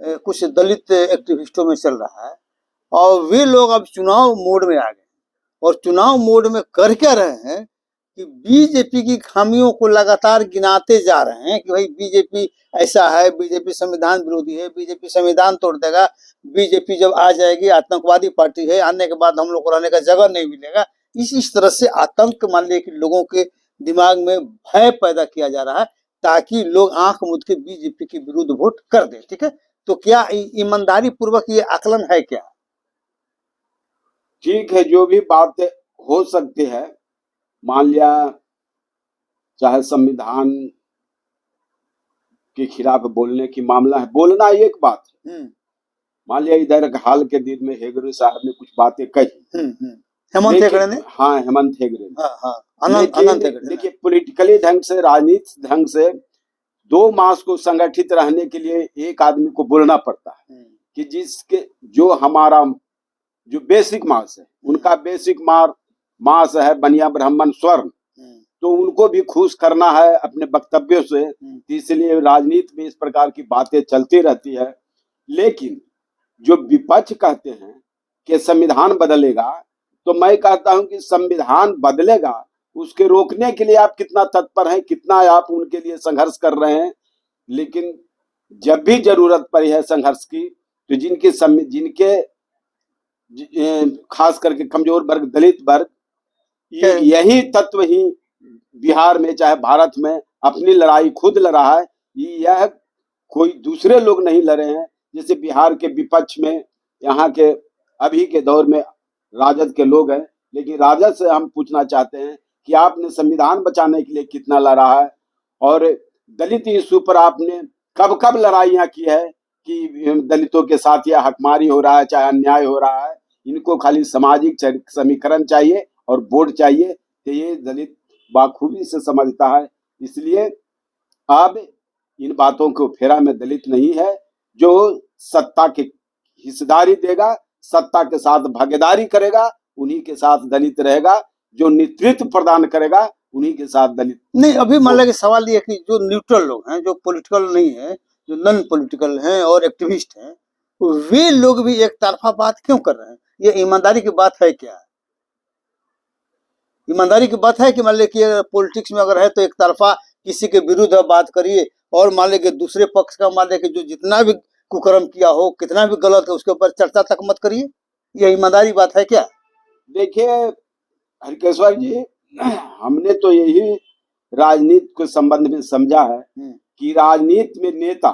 कुछ दलित एक्टिविस्टों में चल रहा है, और वे लोग अब चुनाव मोड में आ गए, और चुनाव मोड में कर क्या रहे हैं कि बीजेपी की खामियों को लगातार गिनाते जा रहे हैं कि भाई बीजेपी ऐसा है, बीजेपी संविधान विरोधी है, बीजेपी संविधान तोड़ देगा, बीजेपी जब आ जाएगी आतंकवादी पार्टी है, आने के बाद हम लोग को रहने का जगह नहीं मिलेगा। इस तरह से आतंक मान लिया कि लोगों के दिमाग में भय पैदा किया जा रहा है ताकि लोग आंख मूंद के बीजेपी के विरुद्ध वोट कर दें। ठीक है, तो क्या ईमानदारी पूर्वक ये आकलन है क्या? ठीक है, जो भी बात हो सकती है, मान लिया चाहे संविधान के खिलाफ बोलने की मामला है, बोलना एक बात है। मान लिया इधर हाल के दिन में हेगड़े साहब ने कुछ बातें कही, हेमंत हेगड़े ने, हाँ हेमंत हेगड़े ने, अनंत हेगड़े। देखिए पॉलिटिकली ढंग से, राजनीतिक ढंग से 2 मास को संगठित रहने के लिए एक आदमी को बोलना पड़ता है कि जिसके जो हमारा जो बेसिक मास है, उनका बेसिक मास है बनिया ब्राह्मण स्वर्ण, तो उनको भी खुश करना है अपने वक्तव्यों से, इसलिए राजनीति में इस प्रकार की बातें चलती रहती है। लेकिन जो विपक्ष कहते हैं कि संविधान बदलेगा, तो मैं कहता हूं कि संविधान बदलेगा, उसके रोकने के लिए आप कितना तत्पर हैं, कितना आप उनके लिए संघर्ष कर रहे हैं। लेकिन जब भी जरूरत पड़ी है संघर्ष की, तो जिनके खास करके कमजोर वर्ग, दलित वर्ग, यही तत्व ही बिहार में चाहे भारत में अपनी लड़ाई खुद लड़ा है। यह कोई दूसरे लोग नहीं लड़े हैं। जैसे बिहार के विपक्ष में यहाँ के अभी के दौर में राजद के लोग हैं, लेकिन राजद से हम पूछना चाहते हैं कि आपने संविधान बचाने के लिए कितना लड़ा है, और दलित इशू पर आपने कब कब लड़ाइयाँ की है कि दलितों के साथ यह हकमारी हो रहा है, चाहे अन्याय हो रहा है। इनको खाली सामाजिक समीकरण चाहिए और वोट चाहिए, तो ये दलित बाखूबी से समझता है। इसलिए अब इन बातों को फेरा में दलित नहीं है। जो सत्ता की हिस्सेदारी देगा, सत्ता के साथ भागीदारी करेगा, उन्हीं के साथ दलित रहेगा। जो नेतृत्व प्रदान करेगा, उन्हीं के साथ दलित नहीं। अभी मान लीजिए सवाल ये कि जो न्यूट्रल लोग हैं, जो पॉलिटिकल नहीं है, जो नॉन पॉलिटिकल हैं और एक्टिविस्ट हैं, वे लोग भी एक तरफा बात क्यों कर रहे हैं? ये ईमानदारी की बात है क्या? ईमानदारी की बात है कि मान लीजिए पॉलिटिक्स में अगर है तो एक तरफा किसी के विरुद्ध बात करिए, और मान लीजिए दूसरे पक्ष का मान लीजिए जो जितना भी कुकर्म किया हो, कितना भी गलत है, उसके ऊपर चर्चा तक मत करिए। ये ईमानदारी बात है क्या? देखिए हरकेश्वर जी, हमने तो यही राजनीति के संबंध में समझा है कि राजनीति में नेता,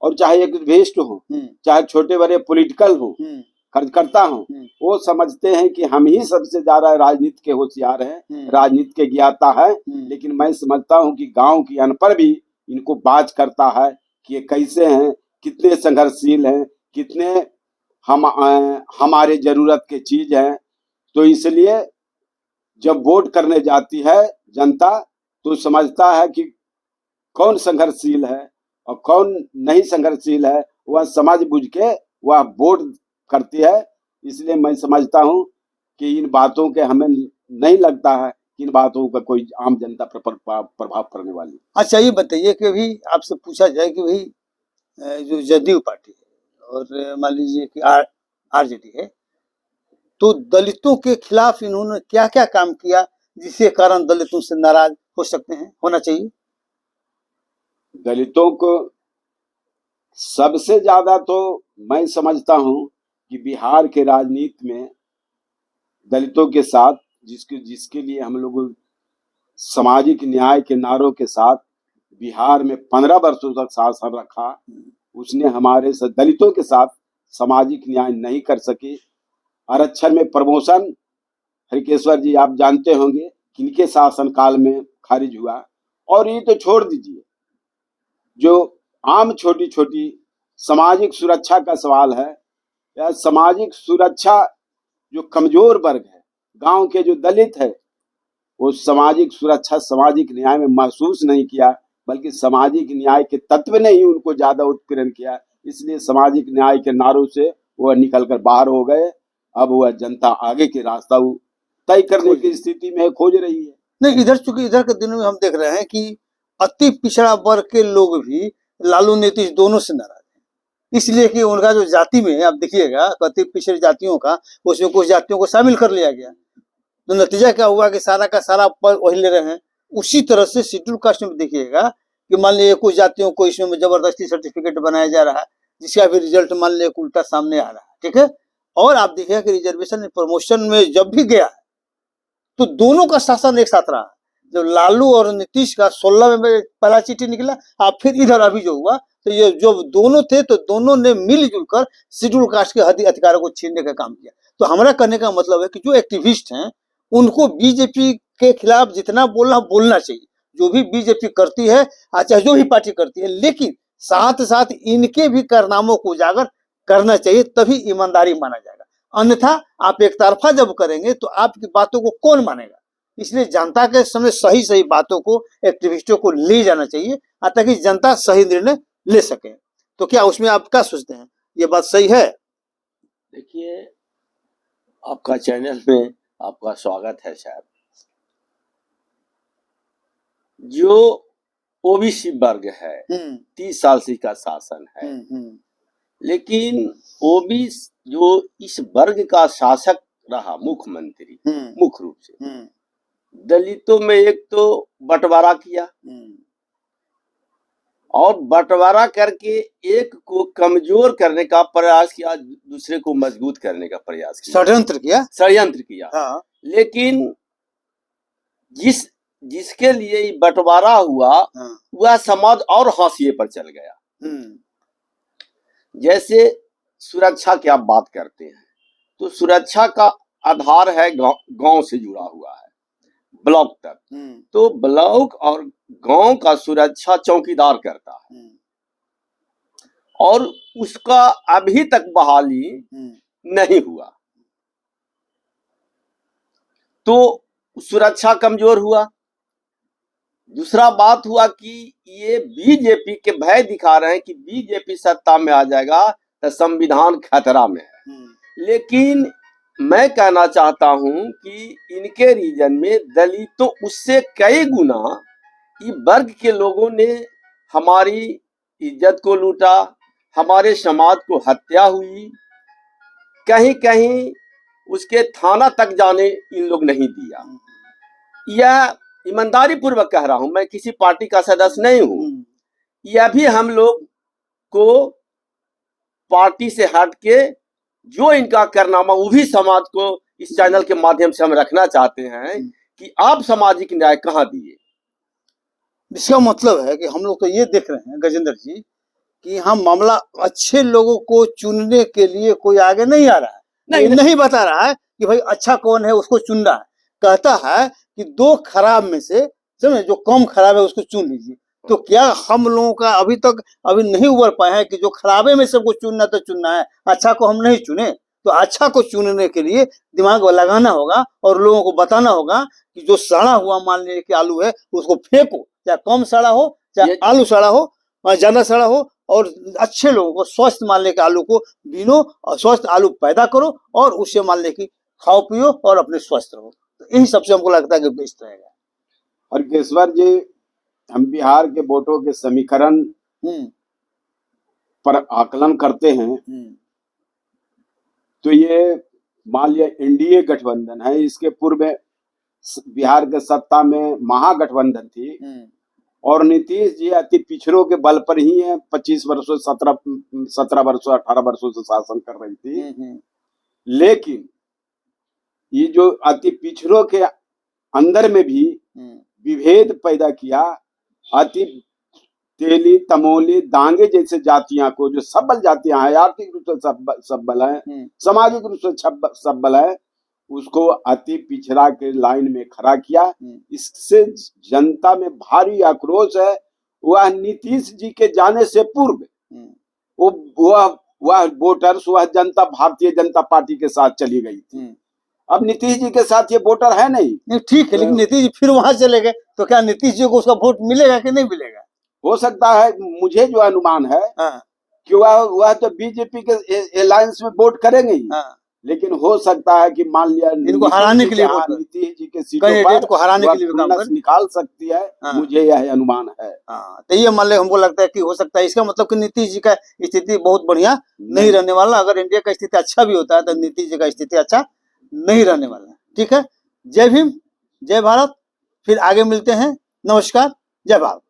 और चाहे एक्टिविस्ट हो, चाहे छोटे बड़े पॉलिटिकल हो, कार्यकर्ता हो, वो समझते हैं कि हम ही सबसे ज्यादा राजनीति के होशियार हैं, राजनीति के ज्ञाता है। लेकिन मैं समझता हूं कि गांव की अनपढ़ भी इनको बाज करता है कि ये कैसे हैं, कितने संघर्षशील हैं, कितने हमारे जरूरत के चीज हैं। तो इसलिए जब वोट करने जाती है जनता, तो समझता है कि कौन संघर्षशील है और कौन नहीं संघर्षशील है, वह समझ बुझ के वह वोट करती है। इसलिए मैं समझता हूं कि इन बातों के हमें नहीं लगता है कि इन बातों का कोई आम जनता पर प्रभाव पड़ने वाली। अच्छा, ये बताइए कि अभी आपसे पूछा जाए कि भाई जो जदयू पार्टी है और मान लीजिए कि आरजेडी है, तो दलितों के खिलाफ इन्होंने क्या क्या काम किया जिसके कारण दलित उनसे नाराज हो सकते हैं, होना चाहिए? दलितों को सबसे ज्यादा तो मैं समझता हूं कि बिहार के राजनीति में दलितों के साथ जिसके लिए हम लोग सामाजिक न्याय के नारों के साथ बिहार में 15 वर्षों तक शासन रखा, उसने हमारे दलितों के साथ सामाजिक न्याय नहीं कर सकी। आरक्षण में प्रमोशन हरिकेश्वर जी आप जानते होंगे किनके शासन काल में खारिज हुआ। और ये तो छोड़ दीजिए, जो आम छोटी छोटी सामाजिक सुरक्षा का सवाल है, या सामाजिक सुरक्षा जो कमजोर वर्ग है, गांव के जो दलित है, वो सामाजिक सुरक्षा, सामाजिक न्याय में महसूस नहीं किया, बल्कि सामाजिक न्याय के तत्व ने ही उनको ज्यादा उत्पीड़न किया। इसलिए सामाजिक न्याय के नारों से वह निकलकर बाहर हो गए। अब वह जनता आगे के रास्ता तय करने की स्थिति में खोज रही है। नहीं, चूंकि इधर के दिनों में हम देख रहे हैं कि अति पिछड़ा वर्ग के लोग भी लालू नीतीश दोनों से नाराज हैं। इसलिए कि उनका जो जाति में आप देखिएगा अति पिछड़ी जातियों का, उसमें कुछ जातियों को शामिल कर लिया गया, तो नतीजा क्या हुआ कि सारा का सारा पद वही ले रहे हैं। उसी तरह से शेड्यूल कास्ट में देखिएगा कि मान लीजिए कुछ जातियों को इसमें जबरदस्ती सर्टिफिकेट बनाया जा रहा है, जिसका भी रिजल्ट मान लीजिए उल्टा सामने आ रहा है, ठीक है। और आप देखिएगा कि रिजर्वेशन प्रमोशन में जब भी गया है तो दोनों का शासन एक साथ रहा। जब लालू और नीतीश का 16 में पहला चिट्ठी निकला, आप फिर इधर अभी जो हुआ, तो ये जो दोनों थे तो दोनों ने मिलजुल कर शेड्यूल कास्ट के अधिकारों को छीनने का काम किया। तो हमारा कहने का मतलब है कि जो एक्टिविस्ट हैं उनको बीजेपी के खिलाफ जितना बोलना चाहिए, जो भी बीजेपी करती है, चाहे जो भी पार्टी करती है, लेकिन साथ साथ इनके भी कारनामों को उजागर करना चाहिए, तभी ईमानदारी माना जाएगा। अन्यथा आप एक तरफा जब करेंगे तो आपकी बातों को कौन मानेगा। इसलिए जनता के सामने सही सही बातों को एक्टिविस्टों को ले जाना चाहिए, ताकि जनता सही निर्णय ले सके। तो क्या उसमें आप क्या सोचते हैं, ये बात सही है? देखिए, आपका चैनल में आपका स्वागत है साहब। जो ओबीसी वर्ग है, 30 साल से का शासन है, लेकिन ओबीसी जो इस वर्ग का शासक रहा, मुख्यमंत्री, मुख्य रूप से दलितों में एक तो बंटवारा किया, और बंटवारा करके एक को कमजोर करने का प्रयास किया, दूसरे को मजबूत करने का प्रयास किया, षड्यंत्र किया। हाँ। लेकिन जिसके लिए बंटवारा हुआ, हाँ, वह समाज और हाशिए पर चल गया। जैसे सुरक्षा की आप बात करते हैं, तो सुरक्षा का आधार है गांव से जुड़ा हुआ है, ब्लॉक तक। तो ब्लॉक और गांव का सुरक्षा चौकीदार करता है, और उसका अभी तक बहाली नहीं हुआ, तो सुरक्षा कमजोर हुआ। दूसरा बात हुआ कि ये बीजेपी के भय दिखा रहे हैं कि बीजेपी सत्ता में आ जाएगा तो संविधान खतरा में है। लेकिन मैं कहना चाहता हूं कि इनके रीजन में दलितों उससे कई गुना ये वर्ग के लोगों ने हमारी इज्जत को लूटा, हमारे समाज को हत्या हुई, कहीं कहीं उसके थाना तक जाने इन लोग नहीं दिया। यह ईमानदारी पूर्वक कह रहा हूं, मैं किसी पार्टी का सदस्य नहीं हूं। यह भी हम लोग को पार्टी से हट के जो इनका कारनामा, वो भी समाज को इस चैनल के माध्यम से हम रखना चाहते हैं कि आप सामाजिक न्याय कहाँ दिए। इसका मतलब है कि हम लोग तो ये देख रहे हैं गजेंद्र जी कि हम मामला अच्छे लोगों को चुनने के लिए कोई आगे नहीं आ रहा है, नहीं बता रहा है कि भाई अच्छा कौन है उसको चुनना है। कहता है कि दो खराब में से समझे जो कम खराब है उसको चुन लीजिए। तो क्या हम लोगों का अभी नहीं उबर पाए हैं कि जो खराबे में सबको चुनना तो चुनना है, अच्छा को हम नहीं चुने। तो अच्छा को चुनने के लिए दिमाग लगाना होगा और लोगों को बताना होगा कि जो सड़ा हुआ मान लीजिए कि आलू है उसको फेंको, चाहे कम सड़ा हो चाहे आलू सड़ा हो, ज्यादा सड़ा हो, और अच्छे लोगों को स्वस्थ मान ले के आलू को बीनो और स्वस्थ आलू पैदा करो और उससे मान ले कि खाओ पियो और अपने स्वस्थ रहो। तो इन सबसे हमको लगता है कि बेस्ट रहेगा। और केशवर जी, हम बिहार के वोटों के समीकरण पर आकलन करते हैं, तो ये मान लिया एनडीए गठबंधन है, इसके पूर्व बिहार के सत्ता में महागठबंधन थी और नीतीश जी अति पिछड़ों के बल पर ही है 25 वर्षों 17 वर्षों 18 वर्षों से शासन कर रही थी। लेकिन ये जो अति पिछड़ों के अंदर में भी विभेद पैदा किया, अति तेली तमोली दांगे जैसे जातियां को, जो सबल जातियां हैं, आर्थिक रूप से सबल है, सामाजिक रूप से सबल है, उसको अति पिछड़ा के लाइन में खड़ा किया। इससे जनता में भारी आक्रोश है। वह नीतीश जी के जाने से पूर्व वह वोटर्स, वह जनता भारतीय जनता पार्टी के साथ चली गई थी। अब नीतीश जी के साथ ये वोटर है नहीं, ठीक है, लेकिन नीतीश जी फिर वहां चले गए, तो क्या नीतीश जी को उसका वोट मिलेगा कि नहीं मिलेगा? हो सकता है, मुझे जो अनुमान है कि वह तो बीजेपी के अलायंस में वोट करेंगे ही, लेकिन हो सकता है कि मान लिया इनको हराने के लिए वोट कर- नीतीश जी के सीटों कई पर स्टेट को हराने वह के लिए भी काम खुन्नस कर। निकाल सकती है। हाँ। मुझे यह अनुमान है। हाँ, तो ये मान ले हमको लगता है कि हो सकता है, इसका मतलब कि नीतीश जी का स्थिति बहुत बढ़िया नहीं रहने वाला। अगर इंडिया का स्थिति अच्छा भी होता है तो नीतीश जी का स्थिति अच्छा नहीं रहने वाला। ठीक है, जय भीम, जय भारत, फिर आगे मिलते हैं। नमस्कार, जय भारत।